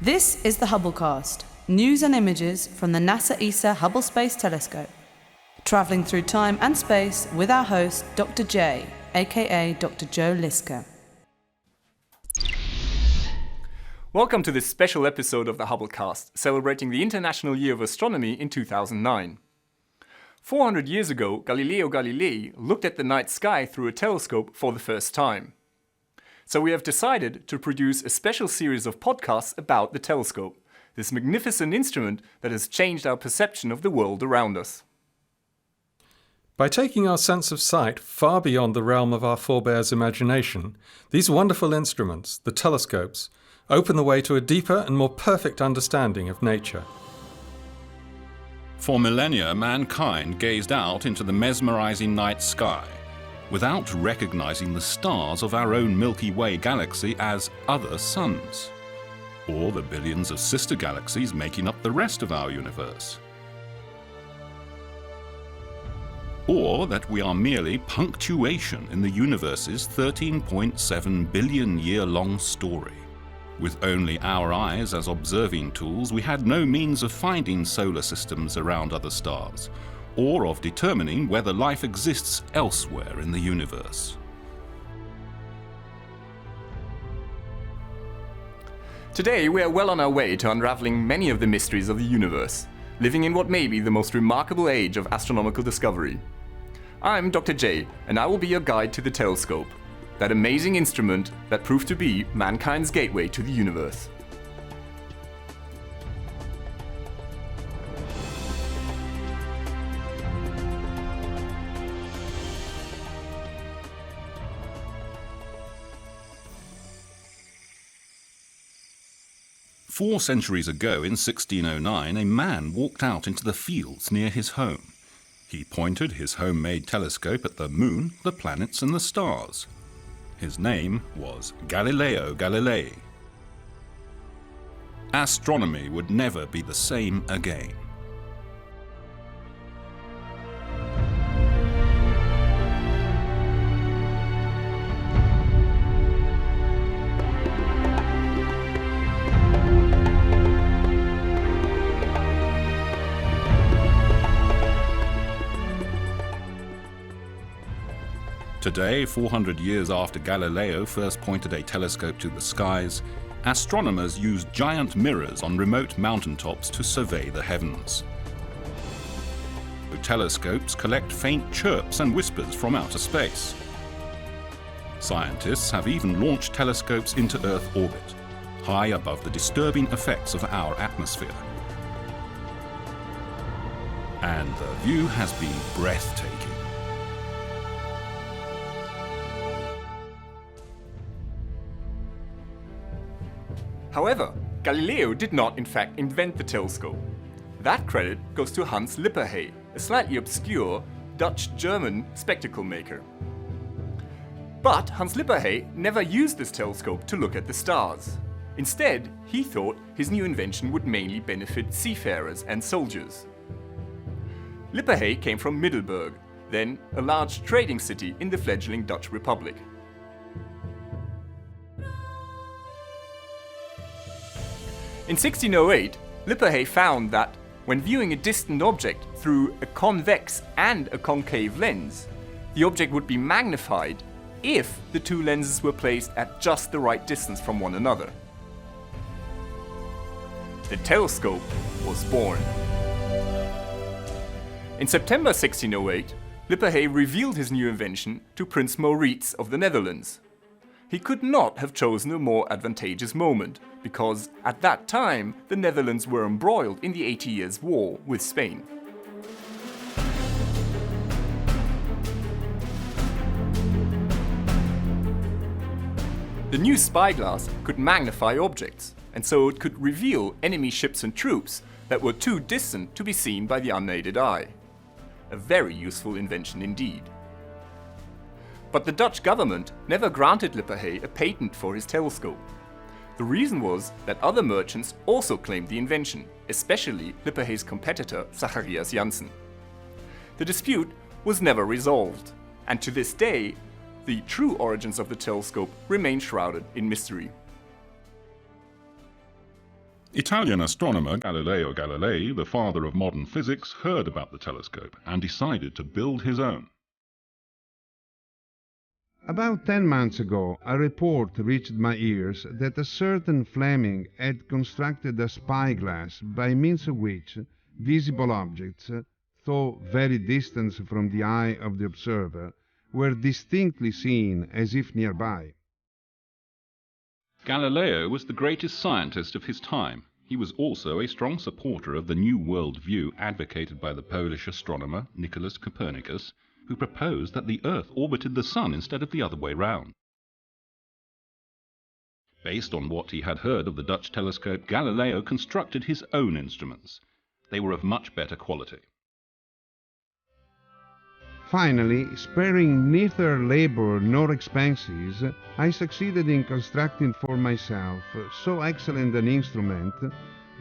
This is the Hubblecast, news and images from the NASA ESA Hubble Space Telescope. Travelling through time and space with our host, Dr. J, aka Dr. Joe Liska. Welcome to this special episode of the Hubblecast, celebrating the International Year of Astronomy in 2009. 400 years ago, Galileo Galilei looked at the night sky through a telescope for the first time. So we have decided to produce a special series of podcasts about the telescope, this magnificent instrument that has changed our perception of the world around us. By taking our sense of sight far beyond the realm of our forebears' imagination, these wonderful instruments, the telescopes, open the way to a deeper and more perfect understanding of nature. For millennia, mankind gazed out into the mesmerizing night sky, without recognizing the stars of our own Milky Way galaxy as other suns, or the billions of sister galaxies making up the rest of our universe. Or that we are merely punctuation in the universe's 13.7 billion year-long story. With only our eyes as observing tools, we had no means of finding solar systems around other stars, or of determining whether life exists elsewhere in the universe. Today we are well on our way to unraveling many of the mysteries of the universe, living in what may be the most remarkable age of astronomical discovery. I'm Dr. J, and I will be your guide to the telescope, that amazing instrument that proved to be mankind's gateway to the universe. Four centuries ago, in 1609, a man walked out into the fields near his home. He pointed his homemade telescope at the moon, the planets, and the stars. His name was Galileo Galilei. Astronomy would never be the same again. Today, 400 years after Galileo first pointed a telescope to the skies, astronomers use giant mirrors on remote mountaintops to survey the heavens. The telescopes collect faint chirps and whispers from outer space. Scientists have even launched telescopes into Earth orbit, high above the disturbing effects of our atmosphere. And the view has been breathtaking. However, Galileo did not in fact invent the telescope. That credit goes to Hans Lippershey, a slightly obscure Dutch-German spectacle maker. But Hans Lippershey never used this telescope to look at the stars. Instead, he thought his new invention would mainly benefit seafarers and soldiers. Lippershey came from Middelburg, then a large trading city in the fledgling Dutch Republic. In 1608, Lippershey found that when viewing a distant object through a convex and a concave lens, the object would be magnified if the two lenses were placed at just the right distance from one another. The telescope was born. In September 1608, Lippershey revealed his new invention to Prince Maurits of the Netherlands. He could not have chosen a more advantageous moment, because at that time the Netherlands were embroiled in the 80 Years' War with Spain. The new spyglass could magnify objects, and so it could reveal enemy ships and troops that were too distant to be seen by the unaided eye. A very useful invention indeed. But the Dutch government never granted Lippershey a patent for his telescope. The reason was that other merchants also claimed the invention, especially Lippershey's competitor Zacharias Janssen. The dispute was never resolved, and to this day, the true origins of the telescope remain shrouded in mystery. Italian astronomer Galileo Galilei, the father of modern physics, heard about the telescope and decided to build his own. About 10 months ago, a report reached my ears that a certain Fleming had constructed a spyglass by means of which visible objects, though very distant from the eye of the observer, were distinctly seen as if nearby. Galileo was the greatest scientist of his time. He was also a strong supporter of the New World view advocated by the Polish astronomer Nicholas Copernicus, who proposed that the Earth orbited the Sun instead of the other way round. Based on what he had heard of the Dutch telescope, Galileo constructed his own instruments. They were of much better quality. Finally, sparing neither labor nor expenses, I succeeded in constructing for myself so excellent an instrument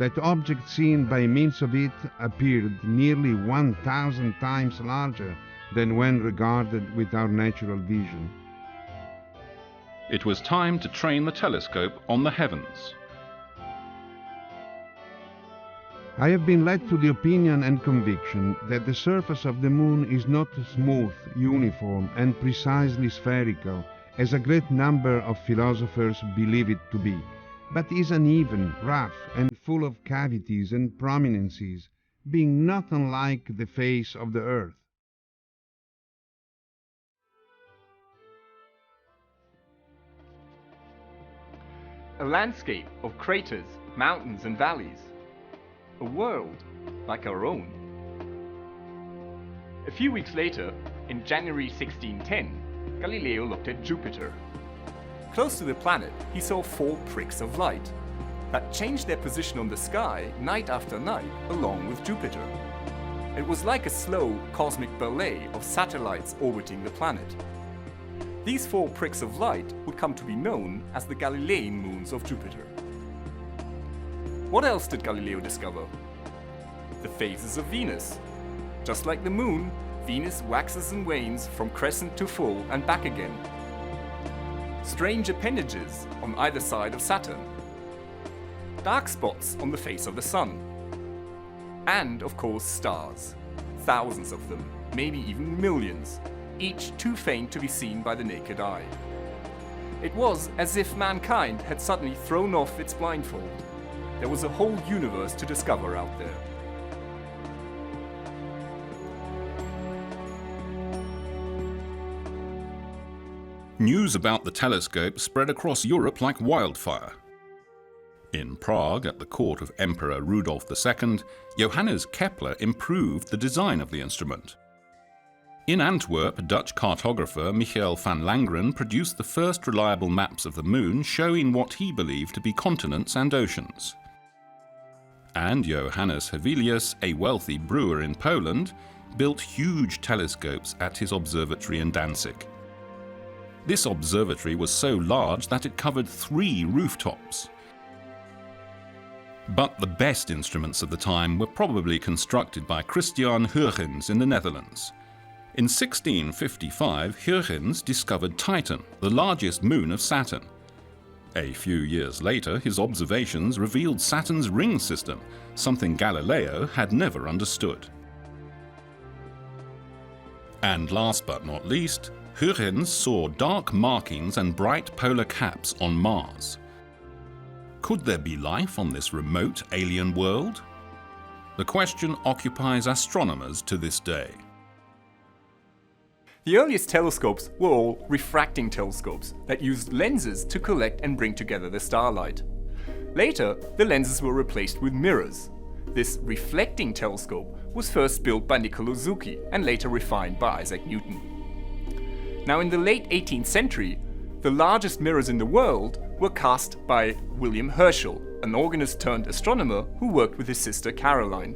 that objects seen by means of it appeared nearly 1,000 times larger than when regarded with our natural vision. It was time to train the telescope on the heavens. I have been led to the opinion and conviction that the surface of the moon is not smooth, uniform, and precisely spherical, as a great number of philosophers believe it to be, but is uneven, rough, and full of cavities and prominences, being not unlike the face of the earth. A landscape of craters, mountains and valleys. A world like our own. A few weeks later, in January 1610, Galileo looked at Jupiter. Close to the planet, he saw 4 pricks of light that changed their position on the sky night after night along with Jupiter. It was like a slow cosmic ballet of satellites orbiting the planet. These 4 pricks of light would come to be known as the Galilean moons of Jupiter. What else did Galileo discover? The phases of Venus. Just like the moon, Venus waxes and wanes from crescent to full and back again. Strange appendages on either side of Saturn. Dark spots on the face of the sun. And, of course, stars. Thousands of them, maybe even millions, each too faint to be seen by the naked eye. It was as if mankind had suddenly thrown off its blindfold. There was a whole universe to discover out there. News about the telescope spread across Europe like wildfire. In Prague, at the court of Emperor Rudolf II, Johannes Kepler improved the design of the instrument. In Antwerp, Dutch cartographer Michael van Langren produced the first reliable maps of the moon showing what he believed to be continents and oceans. And Johannes Hevelius, a wealthy brewer in Poland, built huge telescopes at his observatory in Danzig. This observatory was so large that it covered 3 rooftops. But the best instruments of the time were probably constructed by Christian Huygens in the Netherlands. In 1655, Huygens discovered Titan, the largest moon of Saturn. A few years later, his observations revealed Saturn's ring system, something Galileo had never understood. And last but not least, Huygens saw dark markings and bright polar caps on Mars. Could there be life on this remote alien world? The question occupies astronomers to this day. The earliest telescopes were all refracting telescopes that used lenses to collect and bring together the starlight. Later, the lenses were replaced with mirrors. This reflecting telescope was first built by Niccolò Zucchi and later refined by Isaac Newton. Now, in the late 18th century, the largest mirrors in the world were cast by William Herschel, an organist turned astronomer who worked with his sister Caroline.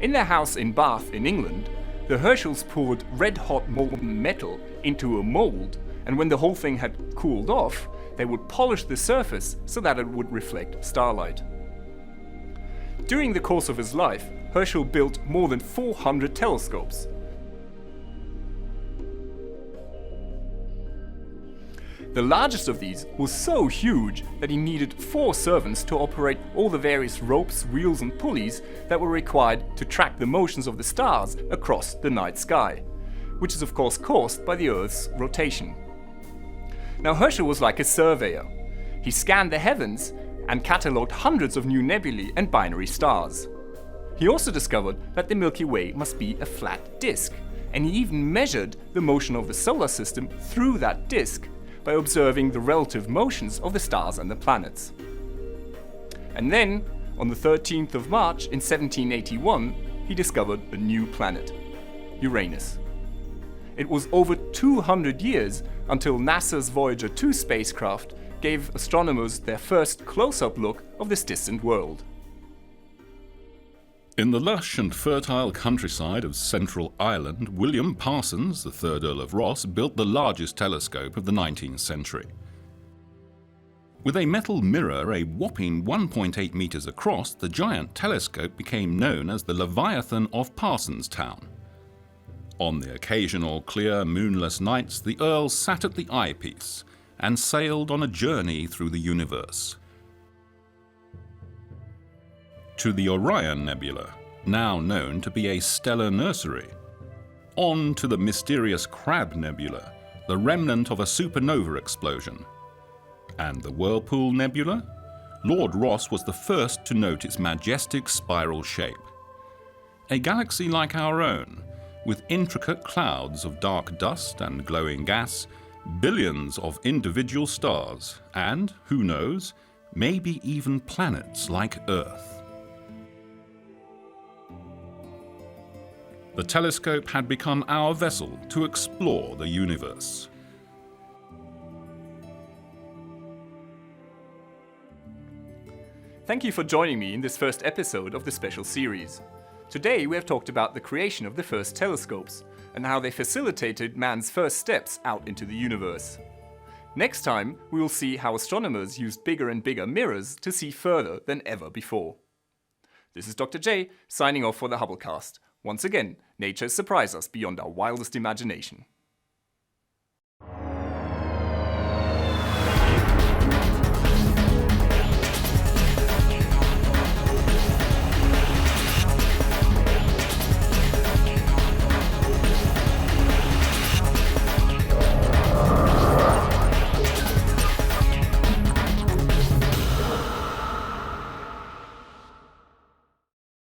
In their house in Bath in England, the Herschels poured red-hot molten metal into a mold, and when the whole thing had cooled off, they would polish the surface so that it would reflect starlight. During the course of his life, Herschel built more than 400 telescopes. The largest of these was so huge that he needed 4 servants to operate all the various ropes, wheels and pulleys that were required to track the motions of the stars across the night sky, which is of course caused by the Earth's rotation. Now Herschel was like a surveyor. He scanned the heavens and catalogued hundreds of new nebulae and binary stars. He also discovered that the Milky Way must be a flat disk, and he even measured the motion of the solar system through that disk by observing the relative motions of the stars and the planets. And then, on the 13th of March in 1781, he discovered a new planet, Uranus. It was over 200 years until NASA's Voyager 2 spacecraft gave astronomers their first close-up look of this distant world. In the lush and fertile countryside of Central Ireland, William Parsons, the third Earl of Ross, built the largest telescope of the 19th century. With a metal mirror a whopping 1.8 metres across, the giant telescope became known as the Leviathan of Parsonstown. On the occasional clear, moonless nights, the Earl sat at the eyepiece and sailed on a journey through the universe. To the Orion Nebula, now known to be a stellar nursery. On to the mysterious Crab Nebula, the remnant of a supernova explosion. And the Whirlpool Nebula? Lord Ross was the first to note its majestic spiral shape. A galaxy like our own, with intricate clouds of dark dust and glowing gas, billions of individual stars, and, who knows, maybe even planets like Earth. The telescope had become our vessel to explore the universe. Thank you for joining me in this first episode of the special series. Today we have talked about the creation of the first telescopes and how they facilitated man's first steps out into the universe. Next time we will see how astronomers used bigger and bigger mirrors to see further than ever before. This is Dr. J signing off for the Hubblecast. Once again, nature has surprised us beyond our wildest imagination.